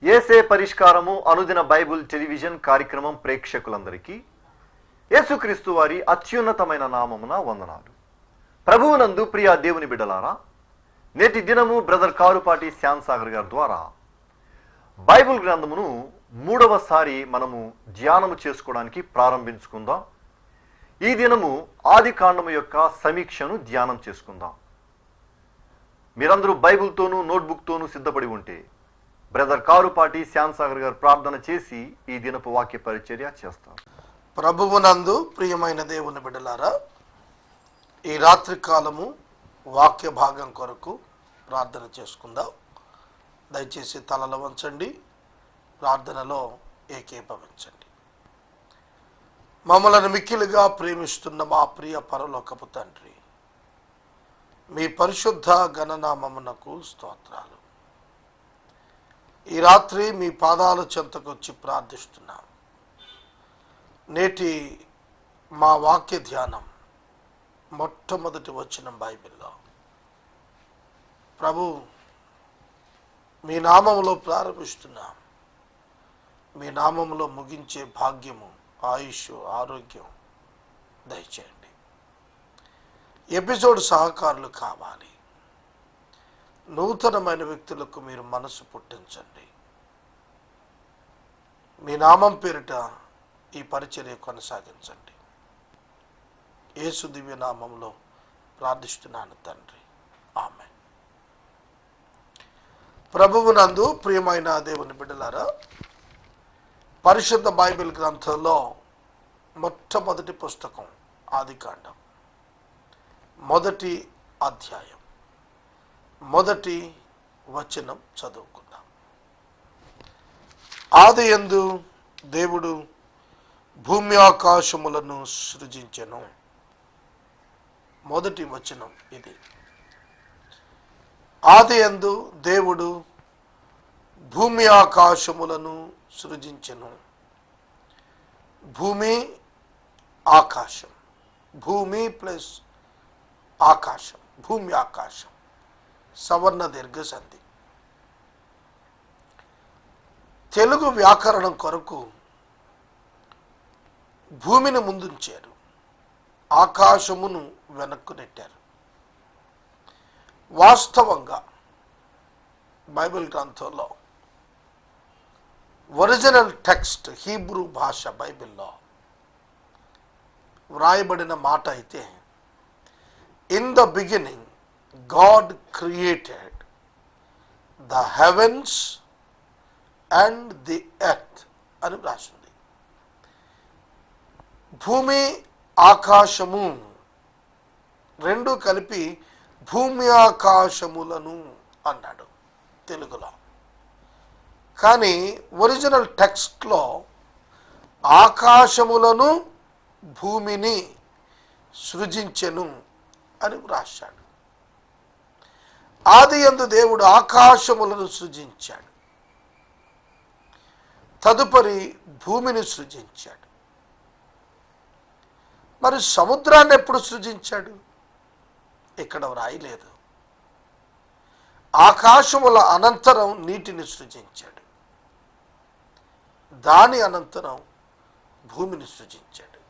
ఏసే పరిష్కారము అనుదిన Bible television కార్యక్రమం ప్రేక్షకులందరికీ యేసుక్రీస్తు వారి అత్యున్నతమైన నామమున వందనాలు. ప్రభువునందు ప్రియ దేవుని బిడ్డలారా, నేటి దినము బ్రదర్ కారుపాటి శ్యామ్ సాగర్ గారి ద్వారా బైబుల్ గ్రంథమును మూడవసారి మనము ధ్యానము చేసుకోవడానికి ప్రారంభించుకుందాం. ఈ దినము ఆది కాండము యొక్క సమీక్షను ధ్యానం చేసుకుందాం. మీరందరూ బైబుల్తోనూ నోట్బుక్తోనూ సిద్ధపడి ఉంటే బ్రదర్ కారుపాటి శ్యామ్ సాగర్ గారు ప్రార్థన చేసి ఈ దినపు వాక్య పరిచర్య చేస్తారు. ప్రభువునందు ప్రియమైన దేవుని బిడ్డలారా, ఈ రాత్రి కాలము వాక్య భాగం కొరకు ప్రార్థన చేసుకుందాం. దయచేసి తలలు వంచండి, ప్రార్థనలో ఏకీభవించండి. మమ్మలను మిక్కిలిగా ప్రేమిస్తున్న మా ప్రియ పరలోకపు తండ్రి, మీ పరిశుద్ధ గణనామమునకు స్తోత్రాలు. ఈ రాత్రి మీ పాదాల చెంతకు వచ్చి ప్రార్థిస్తున్నాం. నేటి మా వాక్య ధ్యానం మొట్టమొదటి వచనం బైబిల్లో. ప్రభు, మీ నామములో ప్రారంభిస్తున్నాం, మీ నామములో ముగించే భాగ్యము, ఆయుష్, ఆరోగ్యం దయచేయండి. ఎపిసోడ్ సహకారులు కావాలి. నూతనమైన వ్యక్తులకు మీరు మనసు పుట్టించండి. మీ నామం పేరిట ఈ పరిచర్య కొనసాగించండి. యేసు దివ్య నామంలో ప్రార్థిస్తున్నాను తండ్రి, ఆమేన్. ప్రభువునందు ప్రియమైన దేవుని బిడ్డలారా, పరిశుద్ధ బైబిల్ గ్రంథంలో మొట్టమొదటి పుస్తకం ఆదికాండం, మొదటి అధ్యాయం, మొదటి వచనం చదువుకుందాం. ఆదియందు దేవుడు భూమి ఆకాశములను సృజించెను. మొదటి వచనం ఇది. ఆదియందు దేవుడు భూమి ఆకాశములను సృజించెను. భూమి, ఆకాశం, భూమి ప్లస్ ఆకాశం, భూమి ఆకాశం సవర్ణ దీర్ఘ సంధి. తెలుగు వ్యాకరణం కొరకు భూమిని ముందుంచారు, ఆకాశమును వెనక్కు నెట్టారు. వాస్తవంగా బైబిల్ గ్రంథంలో ఒరిజినల్ టెక్స్ట్ హీబ్రూ భాష బైబిల్లో వ్రాయబడిన మాట అయితే, in the beginning God created the heavens and the earth అని రాసింది. భూమి ఆకాశము రెండు కలిపి భూమి ఆకాశములను అన్నాడు తెలుగులో. కానీ ఒరిజినల్ టెక్స్ట్లో ఆకాశములను భూమిని సృజించెను అని రాశాడు. ఆదియందు దేవుడు ఆకాశములను సృజించాడు, తదుపరి భూమిని సృజించాడు. మరి సముద్రాన్ని ఎప్పుడు సృజించాడు? ఇక్కడ వ్రాయలేదు. ఆకాశముల అనంతరం నీటిని సృజించాడు, దాని అనంతరం భూమిని సృజించాడు.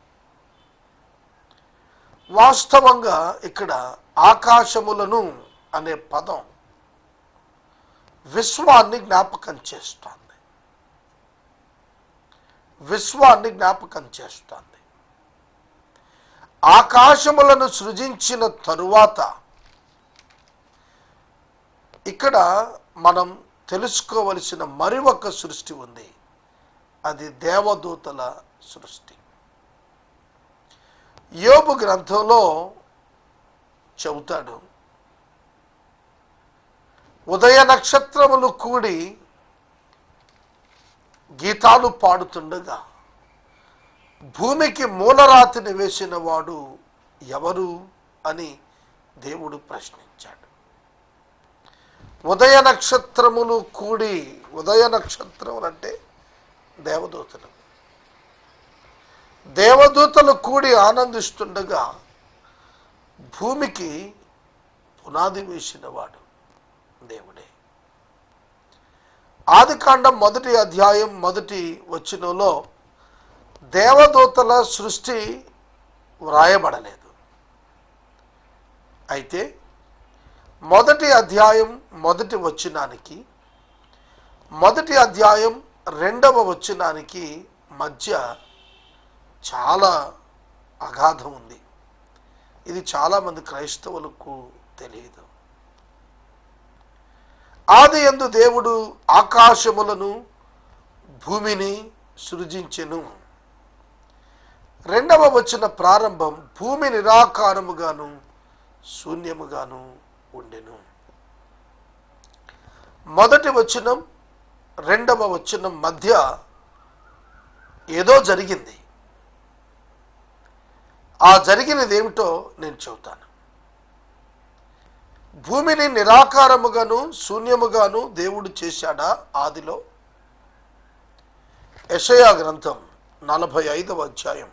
వాస్తవంగా ఇక్కడ ఆకాశములను అనే పదం విశ్వాన్ని జ్ఞాపకం చేస్తోంది. విశ్వాన్ని జ్ఞాపకం చేస్తోంది. ఆకాశములను సృజించిన తరువాత ఇక్కడ మనం తెలుసుకోవలసిన మరి ఒక సృష్టి ఉంది. అది దేవదూతల సృష్టి. యోబు గ్రంథంలో చెబుతాడు, ఉదయ నక్షత్రములు కూడి గీతాలు పాడుతుండగా భూమికి మూలరాతిని వేసిన వాడు ఎవరు అని దేవుడు ప్రశ్నించాడు. ఉదయ నక్షత్రములు కూడి, ఉదయ నక్షత్రములు అంటే దేవదూతలు. దేవదూతలు కూడి ఆనందిస్తుండగా భూమికి పునాది వేసిన వాడు దేవుడే. ఆదికాండం 1వ అధ్యాయం 1వ వచనంలో దేవదూతల సృష్టి వ్రాయబడలేదు. అయితే 1వ అధ్యాయం 1వ వచనానికి 1వ అధ్యాయం 2వ వచనానికి మధ్య చాలా అగాధం ఉంది. ఇది చాలామంది క్రైస్తవులకు తెలియదు. ఆది యందు దేవుడు ఆకాశములను భూమిని సృజించెను. 2వ వచన ప్రారంభం భూమి నిరాకారముగాను శూన్యముగాను ఉండెను. మొదటి వచనం 2వ వచనం మధ్య ఏదో జరిగింది. ఆ జరిగినది ఏమిటో నేను చెబుతాను. భూమిని నిరాకారముగాను శూన్యముగాను దేవుడు చేశాడా ఆదిలో? యెషయా గ్రంథం 45వ అధ్యాయం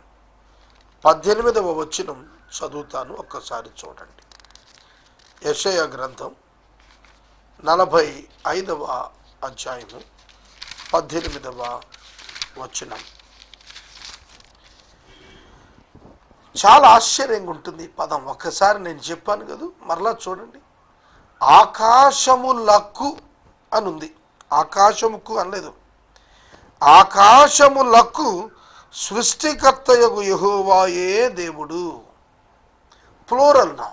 18వ వచనం చదువుతాను, ఒక్కసారి చూడండి. యెషయా గ్రంథం 45వ అధ్యాయము 18వ వచనం. చాలా ఆశ్చర్యంగా ఉంటుంది ఈ పదం. ఒక్కసారి నేను చెప్పాను కదా, మరలా చూడండి. ఆకాశములకు అని ఉంది. ఆకాశముకు అనలేదు. ఆకాశములకు సృష్టికర్తయగు యెహోవాయే దేవుడు. ప్లూరల్ నా,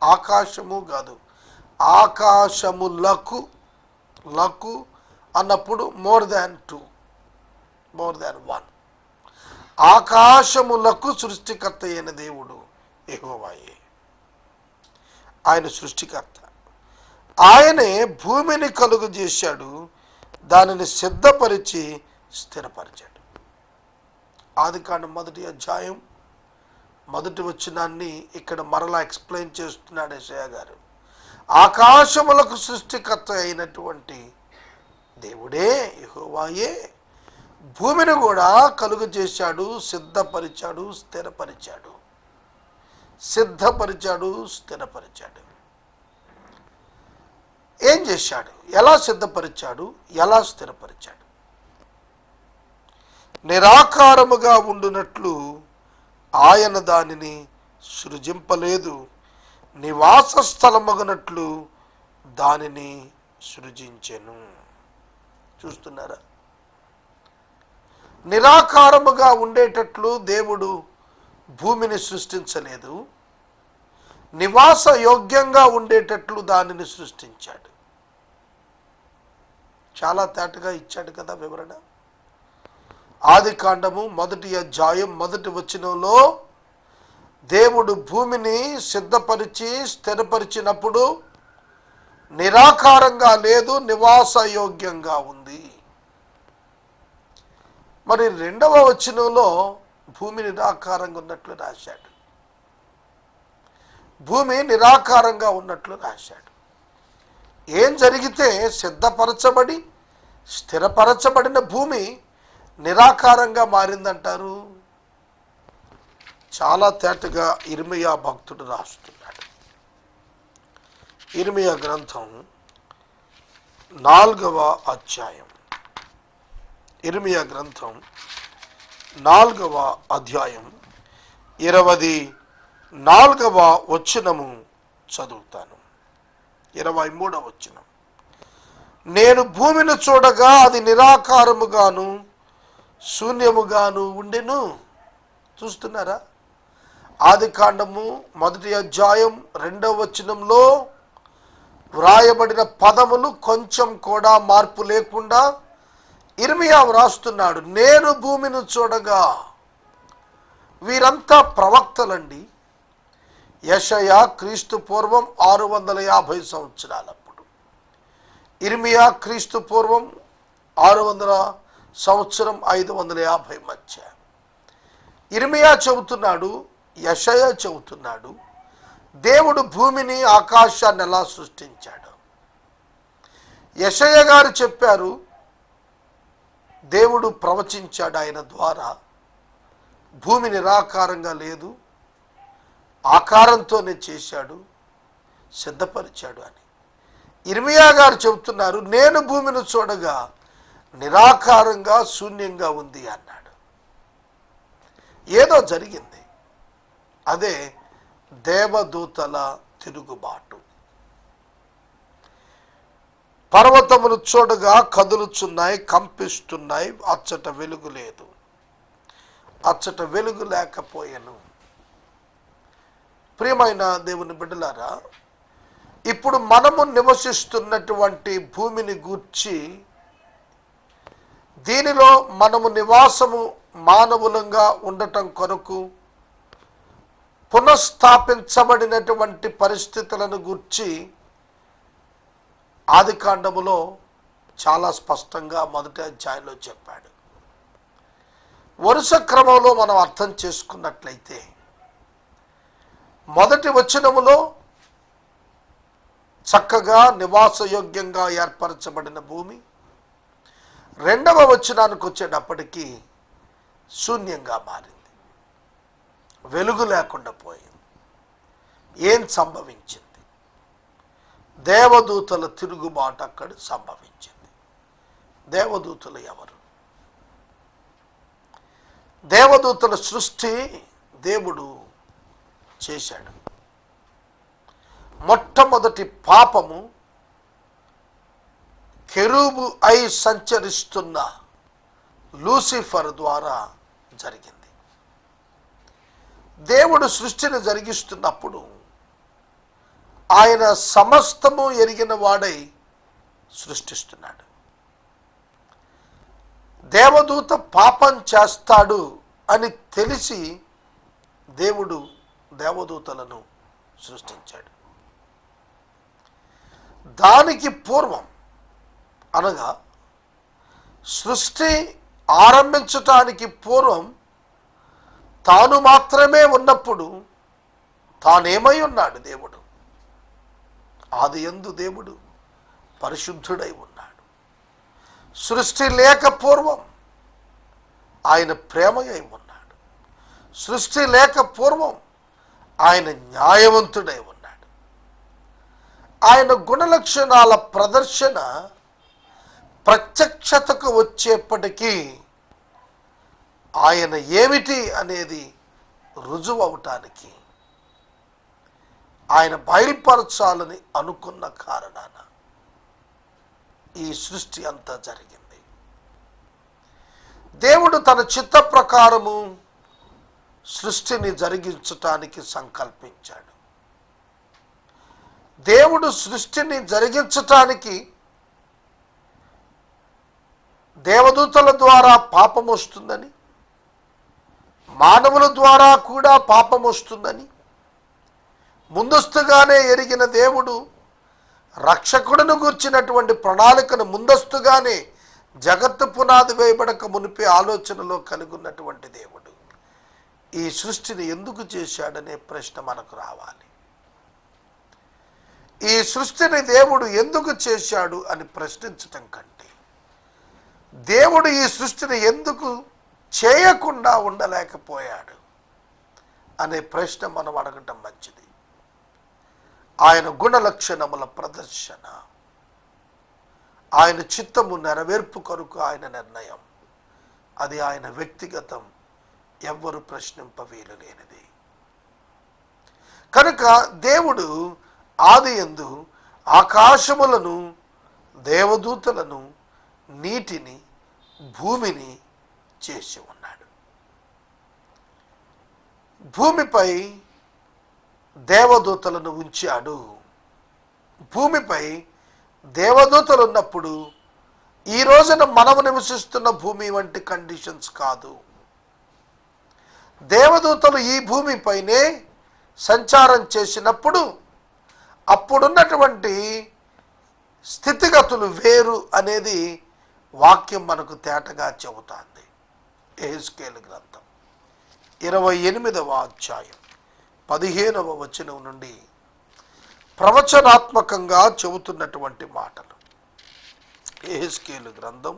ఆకాశము కాదు, ఆకాశములకు. లకు అన్నప్పుడు మోర్ దాన్ 2, మోర్ దాన్ 1. ఆకాశములకు సృష్టికర్త అయిన దేవుడు యెహోవాయే. ఆయన సృష్టికర్త. ఆయనే భూమిని కలుగు చేశాడు, దానిని సిద్ధపరిచి స్థిరపరిచాడు. ఆదికాండం 1వ అధ్యాయం 1వ వచనాన్ని ఇక్కడ మరలా ఎక్స్ప్లెయిన్ చేస్తున్నాడు యెషయా గారు. ఆకాశములకు సృష్టికర్త అయినటువంటి దేవుడే యెహోవాయే భూమిని కూడా కలుగు చేశాడు, సిద్ధపరిచాడు, స్థిరపరిచాడు. సిద్ధపరిచాడు, స్థిరపరిచాడు. ఏం చేశాడు? ఎలా సిద్ధపరిచాడు? ఎలా స్థిరపరిచాడు? నిరాకారముగా ఉండునట్లు ఆయన దానిని సృజింపలేదు, నివాస స్థలమగునట్లు దానిని సృజించెను. చూస్తున్నారా? నిరాకారముగా ఉండేటట్లు దేవుడు భూమిని సృష్టించలేదు, నివాస యోగ్యంగా ఉండేటట్లు దానిని సృష్టించాడు. చాలా తేటగా ఇచ్చాడు కదా వివరణ. ఆదికాండము 1వ అధ్యాయం 1వ వచనంలో దేవుడు భూమిని సిద్ధపరిచి స్థిరపరిచినప్పుడు నిరాకారంగా లేదు, నివాస యోగ్యంగా ఉంది. మరి 2వ వచనంలో భూమి నిరాకారంగా ఉన్నట్లు రాశాడు. భూమి నిరాకారంగా ఉన్నట్లు రాశాడు. ఏం జరిగితే సిద్ధపరచబడి స్థిరపరచబడిన భూమి నిరాకారంగా మారిందంటారు? చాలా తేటగా ఇర్మియా భక్తుడు రాస్తున్నాడు. ఇర్మియా గ్రంథం 4వ అధ్యాయం, ఇర్మియా గ్రంథం 4వ అధ్యాయం 24వ వచనము చదువుతాను. 23వ వచనం. నేను భూమిని చూడగా అది నిరాకారముగాను శూన్యముగాను ఉండెను. చూస్తున్నారా? ఆదికాండము 1వ అధ్యాయం 2వ వచనంలో వ్రాయబడిన పదములు కొంచెం కూడా మార్పు లేకుండా ఇర్మియా వ్రాస్తున్నాడు. నేను భూమిని చూడగా. వీరంతా ప్రవక్తలండి. యెషయా క్రీస్తు పూర్వం 650 సంవత్సరాలప్పుడు, ఇర్మియా క్రీస్తు పూర్వం 600 సంవత్సరం 550 మధ్య. ఇర్మియా చెబుతున్నాడు, యెషయా చెబుతున్నాడు, దేవుడు భూమిని ఆకాశాన్ని ఎలా సృష్టించాడు. యెషయా గారు చెప్పారు, దేవుడు ప్రవచించాడు ఆయన ద్వారా, భూమి నిరాకారంగా లేదు, ఆకారంతోనే చేశాడు, సిద్ధపరిచాడు అని. ఇర్మియా గారు చెబుతున్నారు, నేను భూమిని చూడగా నిరాకారంగా శూన్యంగా ఉంది అన్నాడు. ఏదో జరిగింది. అదే దేవదూతల తిరుగుబాటు. పర్వతములు చూడగా కదులుచున్నాయి, కంపిస్తున్నాయి, అచ్చట వెలుగు లేదు. అచ్చట వెలుగు లేకపోయెను. ప్రియమైన దేవుని బిడ్డలారా, ఇప్పుడు మనము నివసిస్తున్నటువంటి భూమిని గూర్చి, దీనిలో మనము నివాసము మానవులంగా ఉండటం కొరకు పునఃస్థాపించబడినటువంటి పరిస్థితులను గూర్చి ఆదికాండములో చాలా స్పష్టంగా మొదటి అధ్యాయంలో చెప్పాడు. వరుస క్రమంలో మనం అర్థం చేసుకున్నట్లయితే, మొదటి వచనములో చక్కగా నివాసయోగ్యంగా ఏర్పరచబడిన భూమి, రెండవ వచనానికి వచ్చేటప్పటికీ శూన్యంగా మారింది, వెలుగు లేకుండా పోయింది. ఏం సంభవించింది? దేవదూతల తిరుగుబాటు అక్కడ సంభవించింది. దేవదూతలు ఎవరు? దేవదూతల సృష్టి దేవుడు చేశాడు. మొట్టమొదటి పాపము కెరూబు అయి సంచరిస్తున్న లూసిఫర్ ద్వారా జరిగింది. దేవుడు సృష్టిని జరిగిస్తున్నప్పుడు ఆయన సమస్తము ఎరిగిన వాడై సృష్టిస్తున్నాడు. దేవదూత పాపం చేస్తాడు అని తెలిసి దేవుడు దేవదూతలను సృష్టించాడు. దానికి పూర్వం, అనగా సృష్టి ఆరంభించటానికి పూర్వం, తాను మాత్రమే ఉన్నప్పుడు తానేమై ఉన్నాడు? దేవుడు ఆదియందు దేవుడు పరిశుద్ధుడై ఉన్నాడు. సృష్టి లేక పూర్వం ఆయన ప్రేమయై ఉన్నాడు. సృష్టి లేక పూర్వం ఆయన న్యాయవంతుడై ఉన్నాడు. ఆయన గుణలక్షణాల ప్రదర్శన ప్రత్యక్షతకు వచ్చేప్పటికీ ఆయన ఏమిటి అనేది రుజువు అవటానికి ఆయన బయలుపరచాలని అనుకున్న కారణాన ఈ సృష్టి అంతా జరిగింది. దేవుడు తన చిత్త ప్రకారము సృష్టిని జరిగించటానికి సంకల్పించాడు. దేవుడు సృష్టిని జరిగించటానికి దేవదూతల ద్వారా పాపం వస్తుందని, మానవుల ద్వారా కూడా పాపం వస్తుందని ముందస్తుగానే ఎరిగిన దేవుడు రక్షకుడును గూర్చినటువంటి ప్రణాళికను ముందస్తుగానే జగత్తు పునాది వేయబడక మునిపే ఆలోచనలో కలిగినటువంటి దేవుడు ఈ సృష్టిని ఎందుకు చేశాడనే ప్రశ్న మనకు రావాలి. ఈ సృష్టిని దేవుడు ఎందుకు చేశాడు అని ప్రశ్నించటం కంటే, దేవుడు ఈ సృష్టిని ఎందుకు చేయకుండా ఉండలేకపోయాడు అనే ప్రశ్న మనం అడగటం మంచిది. ఆయన గుణలక్షణముల ప్రదర్శన, ఆయన చిత్తము నెరవేర్పు కొరకు ఆయన నిర్ణయం, అది ఆయన వ్యక్తిగతం, ఎవ్వరు ప్రశ్నింపవీలు లేనిది. కనుక దేవుడు ఆదియందు ఆకాశములను, దేవదూతలను, నీటిని, భూమిని చేసి ఉన్నాడు. భూమిపై దేవదూతలను ఉంచాడు. భూమిపై దేవదూతలు ఉన్నప్పుడు ఈ రోజున మనము నివసిస్తున్న భూమి వంటి కండిషన్స్ కాదు. దేవదూతలు ఈ భూమిపైనే సంచారం చేసినప్పుడు అప్పుడున్నటువంటి స్థితిగతులు వేరు అనేది వాక్యం మనకు తేటగా చెబుతోంది. యెహెజ్కేలు గ్రంథం 28వ అధ్యాయం 15వ వచనం నుండి ప్రవచనాత్మకంగా చెబుతున్నటువంటి మాటలు. యెహెజ్కేలు గ్రంథం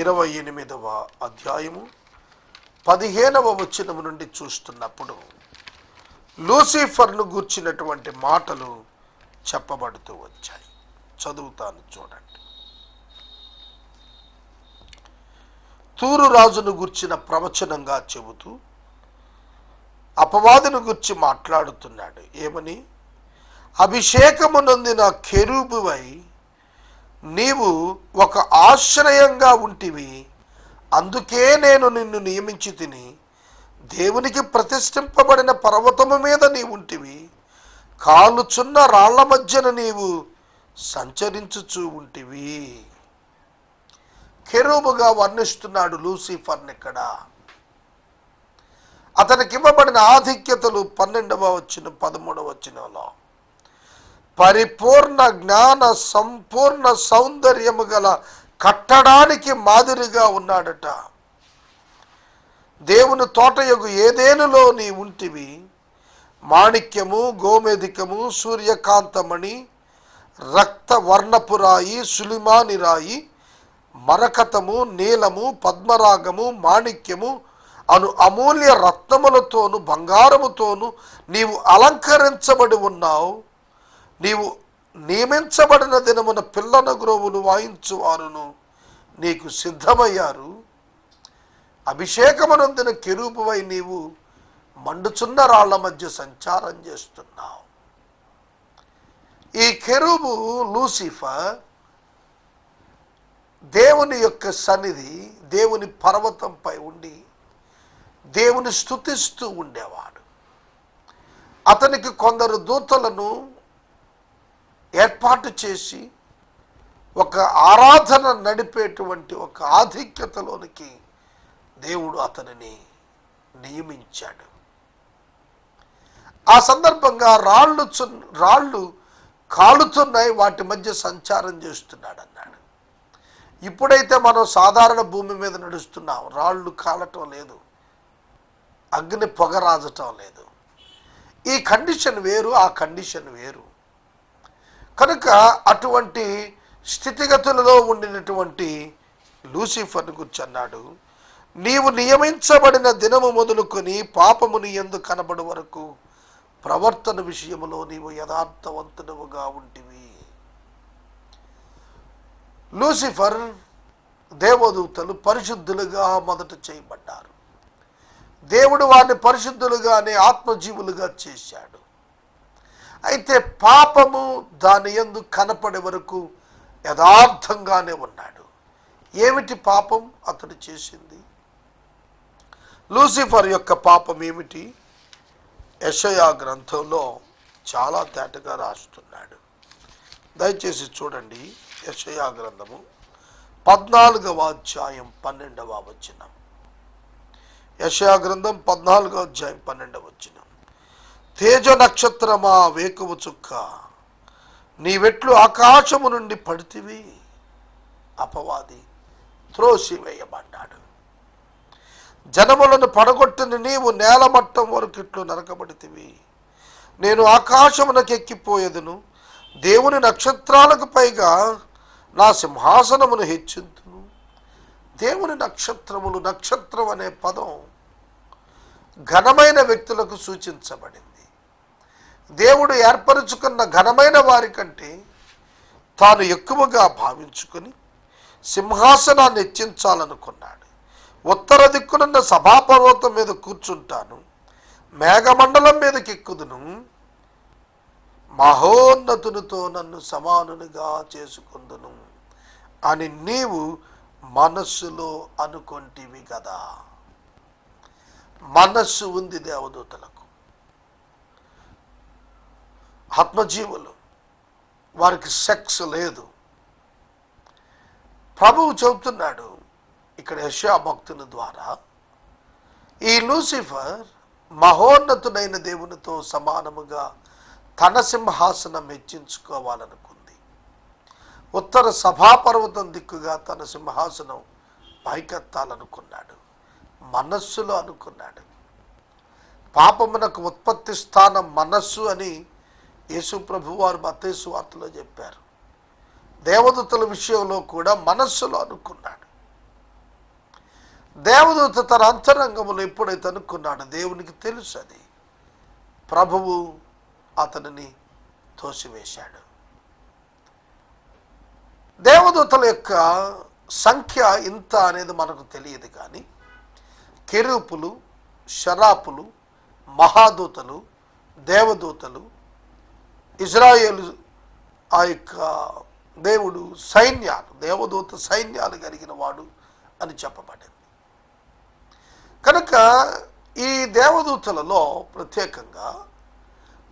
28వ అధ్యాయము 15వ వచనం నుండి చూస్తున్నప్పుడు లూసిఫర్ను గూర్చినటువంటి మాటలు చెప్పబడుతూ వచ్చాయి. చదువుతాను, చూడండి. తూరు రాజును గుర్చిన ప్రవచనంగా చెబుతూ అపవాదిని గురించి మాట్లాడుతున్నాడు. ఏమని? అభిషేకము నొందిన కెరూబువై నీవు ఒక ఆశ్రయంగా ఉంటివి, అందుకే నేను నిన్ను నియమించి తిని. దేవునికి ప్రతిష్ఠింపబడిన పర్వతము మీద నీవు ఉంటివి, కాలుచున్న రాళ్ల మధ్యన నీవు సంచరించుచూ ఉంటివి. కెరూబుగా వర్ణిస్తున్నాడు లూసిఫర్ని ఇక్కడ. అతనికి ఇవ్వబడిన ఆధిక్యతలు 12వ వచనం 13వ వచనంలో పరిపూర్ణ జ్ఞాన సంపూర్ణ సౌందర్యము గల కట్టడానికి మాదిరిగా ఉన్నాడట. దేవుని తోటయగు ఏదేనులో నీ ఉంటివి, మాణిక్యము, గోమేధికము, సూర్యకాంతమణి, రక్త వర్ణపు రాయి, సులిమాని రాయి, మరకతము, నీలము, పద్మరాగము, మాణిక్యము అను అమూల్య రత్నములతోను బంగారముతోను నీవు అలంకరించబడి ఉన్నావు. నీవు నియమించబడిన దినమున పిల్లన గ్రోవులు వాయించువారును నీకు సిద్ధమయ్యారు. అభిషేకమునందిన కెరూబువై నీవు మండుచున్న రాళ్ల మధ్య సంచారం చేస్తున్నావు. ఈ కెరూబు లూసిఫర్ దేవుని యొక్క సన్నిధి, దేవుని పర్వతంపై ఉండి దేవుని స్తుతిస్తూ ఉండేవాడు. అతనికి కొందరు దూతలను ఏర్పాటు చేసి ఒక ఆరాధన నడిపేటువంటి ఒక ఆధిక్యతలోనికి దేవుడు అతనిని నియమించాడు. ఆ సందర్భంగా రాళ్ళు కాలుతున్నాయి, వాటి మధ్య సంచారం చేస్తున్నాడు అన్నాడు. ఇప్పుడైతే మనం సాధారణ భూమి మీద నడుస్తున్నాం, రాళ్ళు కాలటం లేదు, అగ్ని పొగ రాజటం లేదు. ఈ కండిషన్ వేరు, ఆ కండిషన్ వేరు. కనుక అటువంటి స్థితిగతులలో ఉండినటువంటి లూసిఫర్ని గురించి అన్నాడు, నీవు నియమించబడిన దినము మొదలుకొని పాపము నీ యందు కనబడు వరకు ప్రవర్తన విషయములో నీవు యథార్థవంతుడుగా ఉంటివి. లూసిఫర్ దేవదూతలు పరిశుద్ధులుగా మొదట చేయబడ్డారు. దేవుడు వారిని పరిశుద్ధులుగానే ఆత్మజీవులుగా చేశాడు. అయితే పాపము దాని యందు కనపడే వరకు యథార్థంగానే ఉన్నాడు. ఏమిటి పాపం అతడు చేసింది? లూసిఫర్ యొక్క పాపం ఏమిటి? యెషయా గ్రంథంలో చాలా తేటగా రాస్తున్నాడు. దయచేసి చూడండి, యెషయా గ్రంథము 14వ అధ్యాయం 12వ వచనం. యెషయా గ్రంథం 14వ అధ్యాయం 12వ వచనం. తేజ నక్షత్రమా వేకువ చుక్క, నీవెట్లు ఆకాశము నుండి పడితివి. అపవాది త్రోసివేయబడ్డాడు. జనములను పడగొట్టిన నీవు నేలమట్టం వరకు ఇట్లు నరకబడితివి. నేను ఆకాశమునకు ఎక్కిపోయేదును, దేవుని నక్షత్రాలకు పైగా నా సింహాసనమును హెచ్చింతును. దేవుని నక్షత్రములు, నక్షత్రం అనే పదం ఘనమైన వ్యక్తులకు సూచించబడింది. దేవుడు ఏర్పరచుకున్న ఘనమైన వారి కంటే తాను ఎక్కువగా భావించుకొని సింహాసనాన్ని హెచ్చించాలనుకున్నాడు. ఉత్తర దిక్కునున్న సభాపర్వతం మీద కూర్చుంటాను, మేఘమండలం మీదకి ఎక్కుదును, మహోన్నతునితో నన్ను సమానునిగా చేసుకుందును అని నీవు మనస్సులో అనుకొంటివి కదా. మనస్సు ఉంది దేవదూతలకు, ఆత్మజీవులు, వారికి సెక్స్ లేదు. ప్రభువు చెబుతున్నాడు ఇక్కడ యెషయా భక్తుని ద్వారా, ఈ లూసిఫర్ మహోన్నతుడైన దేవునితో సమానముగా తన సింహాసనం హెచ్చించుకోవాలనుకుంది. ఉత్తర సభాపర్వతం దిక్కుగా తన సింహాసనం పైకెత్తాలనుకున్నాడు, మనస్సులో అనుకున్నాడు. పాపమునకు ఉత్పత్తి స్థానం మనస్సు అని యేసు ప్రభు వారు మత్తయి సువార్తలో చెప్పారు. దేవదూతల విషయంలో కూడా మనస్సులో అనుకున్నాడు. దేవదూత తన అంతరంగములో ఎప్పుడైతే అనుకున్నాడు, దేవునికి తెలుసు అది. ప్రభువు అతనిని తోసివేశాడు. దేవదూతల యొక్క సంఖ్య ఇంత అనేది మనకు తెలియదు, కానీ కెరూపులు, షరాపులు, మహాదూతలు, దేవదూతలు, ఇజ్రాయేలు ఆ యొక్క దేవుడు సైన్యాలు, దేవదూత సైన్యాలు కలిగిన వాడు అని చెప్పబడింది. కనుక ఈ దేవదూతలలో ప్రత్యేకంగా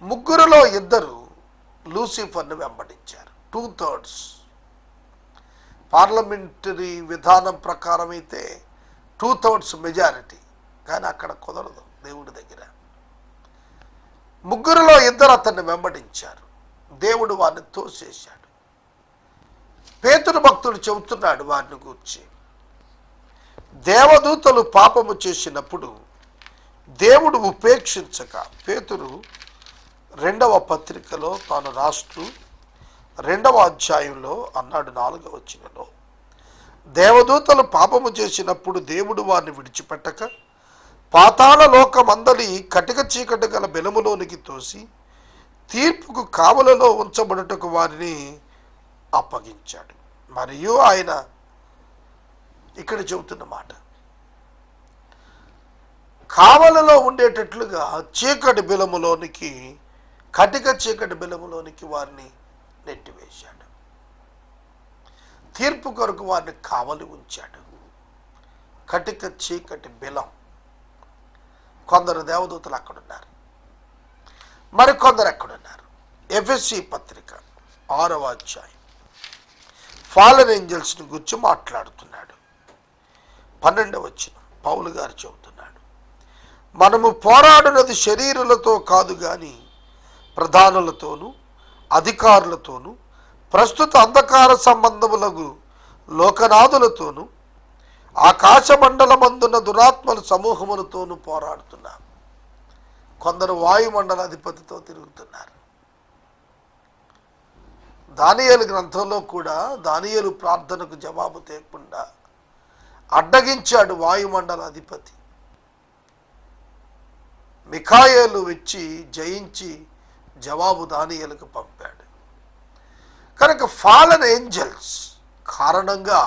ముగ్గురులో ఇద్దరు లూసిఫర్ను వెంబడించారు. 2/3 పార్లమెంటరీ విధానం ప్రకారం అయితే 2/3 మెజారిటీ, కానీ అక్కడ కుదరదు దేవుడి దగ్గర. ముగ్గురులో ఇద్దరు అతన్ని వెంబడించారు. దేవుడు వారిని తోసేశాడు. పేతురు భక్తుడు చెబుతున్నాడు వారిని గూర్చి, దేవదూతలు పాపము చేసినప్పుడు దేవుడు ఉపేక్షించక, పేతురు 2వ పత్రికలో తాను రాస్తూ 2వ అధ్యాయంలో అన్నాడు, 4వ వచనంలో, దేవదూతలు పాపము చేసినప్పుడు దేవుడు వారిని విడిచిపెట్టక పాతాళ లోకమందలి కటిక చీకటి గల బెలములోనికి తోసి తీర్పుకు కావలలో ఉంచబడుటకు వారిని అప్పగించాడు. మరియు ఆయన ఇక్కడ చెబుతున్న మాట, కావలలో ఉండేటట్లుగా చీకటి బిలములోనికి, కటిక చీకటి బిలములోనికి వారిని నెట్టివేశాడు. తీర్పు కొరకు వారిని కావలి ఉంచాడు. కటిక చీకటి బిలం. కొందరు దేవదూతలు అక్కడున్నారు, మరికొందరు ఎక్కడున్నారు? ఎఫెసీ పత్రిక 6వ అధ్యాయం ఫాలన్ ఏంజల్స్ని గురించి మాట్లాడుతున్నాడు. 12వ వచనం పౌలు గారు చెబుతున్నాడు, మనము పోరాడునది శరీరులతో కాదు గాని ప్రధానులతోనూ అధికారులతోనూ ప్రస్తుత అంధకార సంబంధములకు లోకనాథులతోనూ ఆకాశ మండలమందున్న దురాత్మల సమూహములతోనూ పోరాడుతున్నాం. కొందరు వాయుమండల అధిపతితో తిరుగుతున్నారు. దానియేలు గ్రంథంలో కూడా దానియేలు ప్రార్థనకు జవాబు తేకుండా అడ్డగించాడు వాయుమండల అధిపతి. మిఖాయేలు వచ్చి జయించి జవాబు దానియేలుకు పంపాడు. కనుక ఫాలన్ ఏంజల్స్ కారణంగా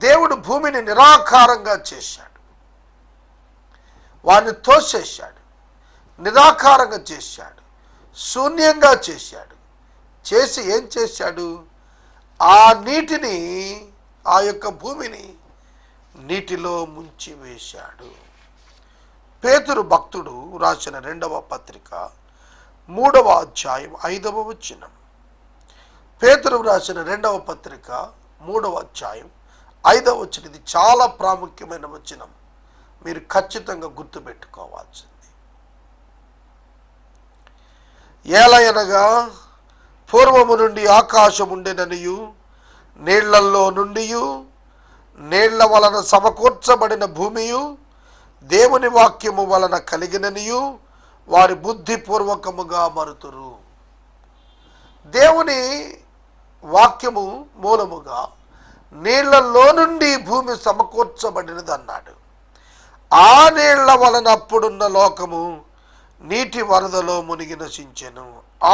దేవుడు భూమిని నిరాకారంగా చేశాడు. వారిని తోసేశాడు, నిరాకారంగా చేశాడు, శూన్యంగా చేశాడు. చేసి ఏం చేశాడు? ఆ నీటిని, ఆ యొక్క భూమిని నీటిలో ముంచి వేశాడు. పేతురు భక్తుడు రాసిన 2వ పత్రిక 3వ అధ్యాయం 5వ వచనం. పేతురు రాసిన 2వ పత్రిక 3వ అధ్యాయం 5వ వచనం. ఇది చాలా ప్రాముఖ్యమైన వచనం, మీరు ఖచ్చితంగా గుర్తుపెట్టుకోవాల్సింది. ఏలయనగా పూర్వము నుండి ఆకాశం ఉండెననియు, నీళ్లల్లో నుండి నీళ్ల వలన సమకూర్చబడిన భూమియు దేవుని వాక్యము వలన కలిగిననియు వారి బుద్ధిపూర్వకముగా మరుతురు. దేవుని వాక్యము మూలముగా నీళ్లలో నుండి భూమి సమకూర్చబడినది అన్నాడు. ఆ నీళ్ల వలన అప్పుడున్న లోకము నీటి వరదలో మునిగి నశించెను.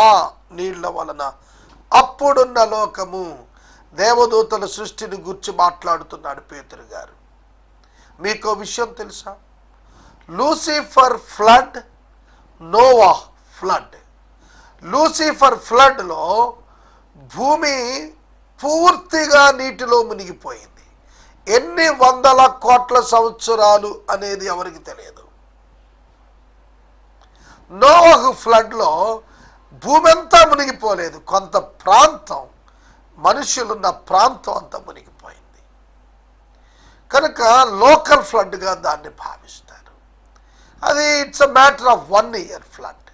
ఆ నీళ్ల వలన అప్పుడున్న లోకము, దేవదూతల సృష్టిని గురించి మాట్లాడుతున్నాడు పేతురు గారు. మీకు విషయం తెలుసా? Lucifer flood, Noah flood. Lucifer ఫ్లడ్లో భూమి పూర్తిగా నీటిలో మునిగిపోయింది. ఎన్ని వందల కోట్ల సంవత్సరాలు అనేది ఎవరికి తెలియదు. నోవహు ఫ్లడ్లో భూమి అంతా మునిగిపోలేదు, కొంత ప్రాంతం, మనుషులున్న ప్రాంతం అంతా మునిగిపోయింది. కనుక లోకల్ ఫ్లడ్గా దాన్ని భావిస్తారు. అది it's a matter of 1 year flood.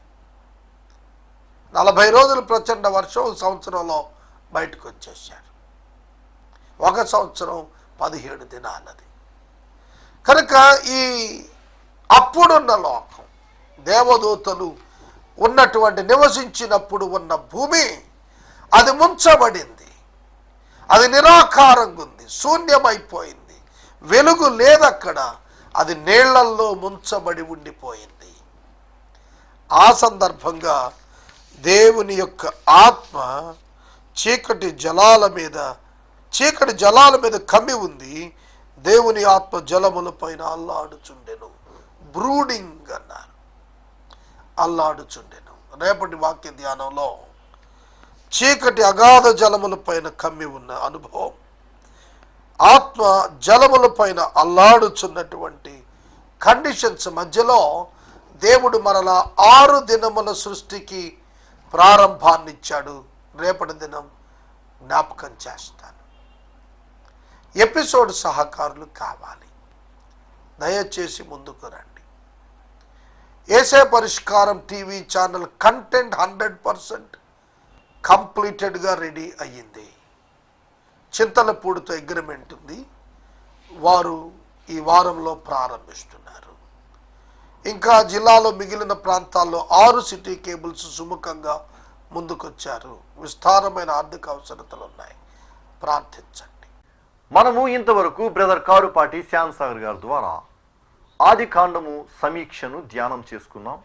40 రోజులు ప్రచండ వర్షం సంవత్సరంలో బయటకు వచ్చేసారు. 1 సంవత్సరం 17 దినాలది. కనుక ఈ అప్పుడున్న లోకం, దేవదూతలు ఉన్నటువంటి నివసించినప్పుడు ఉన్న భూమి అది ముంచబడింది. అది నిరాకారంగా ఉంది, శూన్యమైపోయింది, వెలుగు లేదక్కడ. అది నీళ్లల్లో ముంచబడి ఉండిపోయింది. ఆ సందర్భంగా దేవుని యొక్క ఆత్మ చీకటి జలాల మీద చీకటి జలాల మీద కమ్మి ఉంది, దేవుని ఆత్మ జలముల పైన అల్లాడుచుండెను. బ్రూడింగ్ అన్నారు, అల్లాడుచుండెను. రేపటి వాక్య ధ్యానంలో చీకటి అగాధ జలముల పైన కమ్మి ఉన్న అనుభవం, ఆత్మ జలముల పైన అల్లాడుచున్నటువంటి కండిషన్స్ మధ్యలో దేవుడు మరలా 6 దినముల సృష్టికి ప్రారంభాన్నిచ్చాడు. రేపటి దినం జ్ఞాపకం చేస్తాను. ఎపిసోడ్ సహకారులు కావాలి, దయచేసి ముందుకు రండి. యేసయ్య పరిష్కారం టీవీ ఛానల్ కంటెంట్ 100% కంప్లీటెడ్గా రెడీ అయ్యింది. చింతలపూడితో అగ్రిమెంట్ ఉంది, వారు ఈ వారంలో ప్రారంభిస్తున్నారు. ఇంకా జిల్లాలో మిగిలిన ప్రాంతాల్లో 6 సిటీ కేబుల్స్ సుముఖంగా ముందుకొచ్చారు. విస్తారమైన ఆర్థిక అవసరతలు ఉన్నాయి, ప్రార్థించండి. మనము ఇంతవరకు బ్రదర్ కారుపాటి శ్యామ్ సాగర్ గారి ద్వారా ఆది కాండము సమీక్షను ధ్యానం చేసుకున్నాం.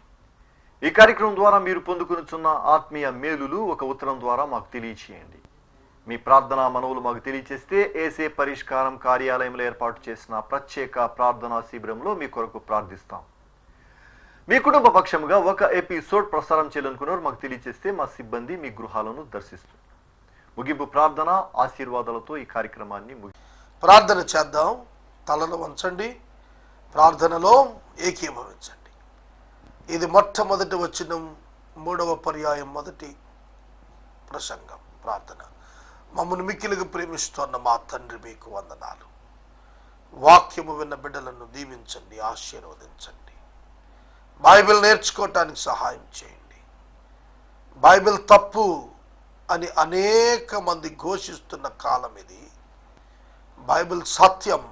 ఈ కార్యక్రమం ద్వారా మీరు పొందుకునిచున్న ఆత్మీయ మేలులు ఒక ఉత్తరం ద్వారా మాకు తెలియచేయండి. మీ ప్రార్థనా మనవులు మాకు తెలియచేస్తే యేసయ్య పరిష్కారం కార్యాలయంలో ఏర్పాటు చేసిన ప్రత్యేక ప్రార్థనా శిబిరంలో మీ కొరకు ప్రార్థిస్తాం. మీ కుటుంబ పక్షముగా ఒక ఎపిసోడ్ ప్రసారం చేయాలనుకున్నారు మాకు తెలియచేస్తే మా సిబ్బంది మీ గృహాలను దర్శిస్తుంది. ముగింపు ప్రార్థన ఆశీర్వాదాలతో ఈ కార్యక్రమాన్ని ప్రార్థన చేద్దాం. తలను వంచండి, ప్రార్థనలో ఏకీభవించండి. ఇది మొట్టమొదటి వచనం 3వ పర్యాయం మొదటి ప్రసంగం. ప్రార్థన. మమ్మల్ని మిక్కిలిగా ప్రేమిస్తున్న మా తండ్రి, మీకు వందనాలు. వాక్యము విన్న బిడ్డలను దీవించండి, ఆశీర్వదించండి. బైబిల్ నేర్చుకోవటానికి సహాయం చేయండి. బైబిల్ తప్పు అని అనేక మంది ఘోషిస్తున్న కాలం ఇది. బైబిల్ సత్యం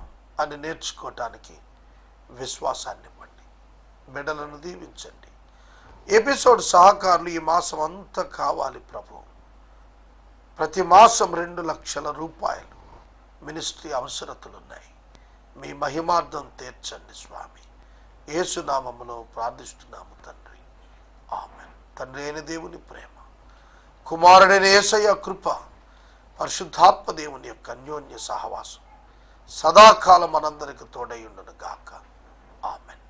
అని నేర్చుకోవటానికి విశ్వాసాన్ని ఇవ్వండి. బిడ్డలను దీవించండి. ఎపిసోడ్ సహకారులు ఈ మాసం అంతా కావాలి ప్రభు. ప్రతి మాసం 2 లక్షల రూపాయలు మినిస్ట్రీ అవసరతలున్నాయి. మీ మహిమార్థం తీర్చండి స్వామి. యేసునామములో ప్రార్థిస్తున్నాము తండ్రి, ఆమేన్. తండ్రి అయిన దేవుని ప్రేమ, కుమారుడైన యేసయ్య కృప, పరిశుద్ధాత్మ దేవుని యొక్క అన్యోన్య సహవాసం సదాకాలం మనందరికి తోడై ఉండును గాక. ఆమేన్.